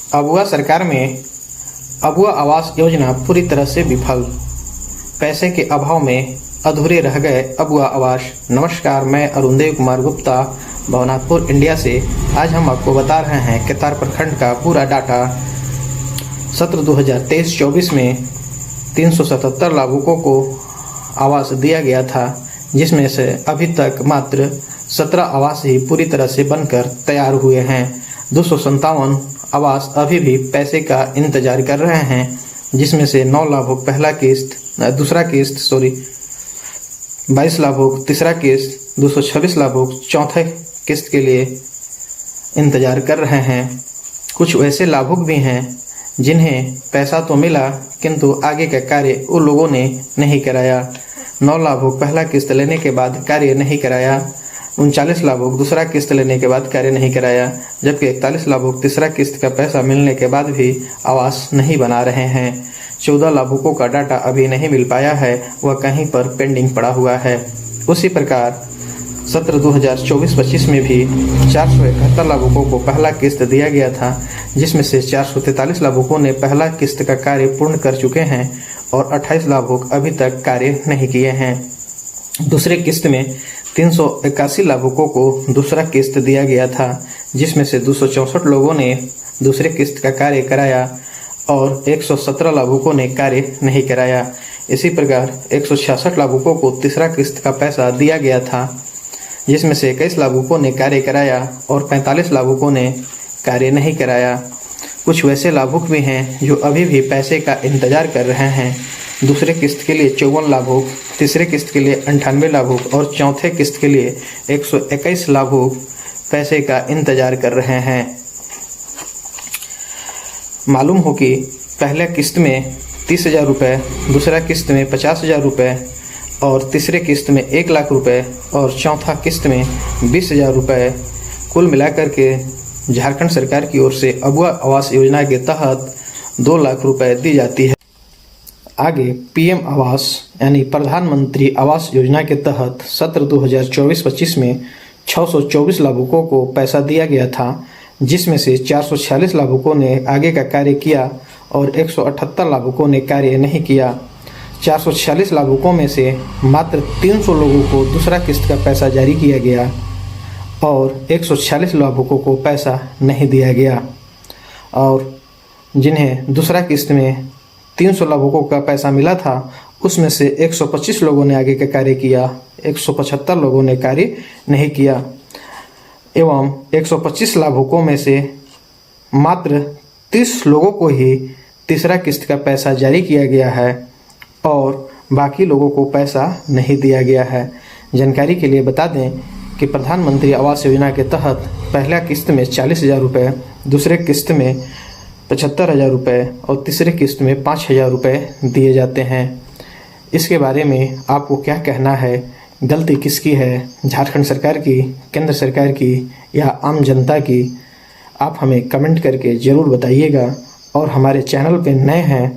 अबुआ सरकार में अबुआ आवास योजना पूरी तरह से विफल, पैसे के अभाव में अधूरे रह गए अबुआ आवास। नमस्कार, मैं अरुणदेव कुमार गुप्ता भवनाथपुर इंडिया से। आज हम आपको बता रहे हैं केतार प्रखंड का पूरा डाटा। सत्र 2023-24 में 377 लाभुकों को आवास दिया गया था, जिसमें से अभी तक मात्र 17 आवास ही पूरी तरह से बनकर तैयार हुए हैं। 257 आवास अभी भी पैसे का इंतजार कर रहे हैं, जिसमें से 9 लाभुक दूसरा किस्त 22 लाभुक तीसरा किस्त, 226 लाभुक चौथे किस्त के लिए इंतजार कर रहे हैं। कुछ वैसे लाभुक भी हैं जिन्हें पैसा तो मिला किंतु आगे का कार्य उन लोगों ने नहीं कराया। 9 लाभुक पहला किस्त लेने के बाद कार्य नहीं कराया, 39 लाभुक दूसरा किस्त लेने के बाद कार्य नहीं कराया, जबकि 41 लाभुक तीसरा किस्त का पैसा मिलने के बाद भी आवास नहीं बना रहे हैं। 14 लाभुकों का डाटा अभी नहीं मिल पाया है, वह कहीं पर पेंडिंग पड़ा हुआ है। उसी प्रकार सत्र 2024-25 में भी 471 लाभुकों को पहला किस्त दिया गया था, जिसमें से 443 लाभुकों ने पहला किस्त का कार्य पूर्ण कर चुके हैं और 28 लाभुक अभी तक कार्य नहीं किए हैं। दूसरे किस्त में 381 लाभुकों को दूसरा किस्त दिया गया था, जिसमें से 264 लोगों ने दूसरे किस्त का कार्य कराया और 117 लाभुकों ने कार्य नहीं कराया। इसी प्रकार 166 लाभुकों को तीसरा किस्त का पैसा दिया गया था, जिसमें से 21 लाभुकों ने कार्य कराया और 45 लाभुकों ने कार्य नहीं कराया। कुछ वैसे लाभुक भी हैं जो अभी भी पैसे का इंतजार कर रहे हैं। दूसरे किस्त के लिए 54 लाभुक, तीसरे किस्त के लिए 98 लाभुक और चौथे किस्त के लिए 121 लाभुक पैसे का इंतजार कर रहे हैं। मालूम हो कि पहले किस्त में 30,000 रुपये, दूसरा किस्त में 50,000 रुपये और तीसरे किस्त में 1 लाख रुपये और चौथा किस्त में 20,000 रुपये, कुल मिलाकर के झारखंड सरकार की ओर से अबुआ आवास योजना के तहत 2 लाख रुपये दी जाती है। आगे पीएम आवास यानी प्रधानमंत्री आवास योजना के तहत सत्र 2024-25 में 624 लाभुकों को पैसा दिया गया था, जिसमें से 446 लाभुकों ने आगे का कार्य किया और 178 लाभुकों ने कार्य नहीं किया। 446 लाभुकों में से मात्र 300 लोगों को दूसरा किस्त का पैसा जारी किया गया और 146 लाभुकों को पैसा नहीं दिया गया, और जिन्हें दूसरा किस्त में 300 लाभुकों का पैसा मिला था, उसमें से 125 लोगों ने आगे का कार्य किया, 175 लोगों ने कार्य नहीं किया एवं 125 लाभुकों में से मात्र 30 लोगों को ही तीसरा किस्त का पैसा जारी किया गया है और बाकी लोगों को पैसा नहीं दिया गया है। जानकारी के लिए बता दें कि प्रधानमंत्री आवास योजना के तहत पहला किस्त में 40,000 रुपये, दूसरे किस्त में 75,000 रुपये और तीसरे किस्त में 5,000 रुपये दिए जाते हैं। इसके बारे में आपको क्या कहना है? गलती किसकी है, झारखंड सरकार की, केंद्र सरकार की या आम जनता की? आप हमें कमेंट करके ज़रूर बताइएगा और हमारे चैनल पे नए हैं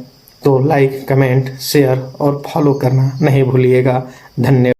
तो लाइक, कमेंट, शेयर और फॉलो करना नहीं भूलिएगा। धन्यवाद।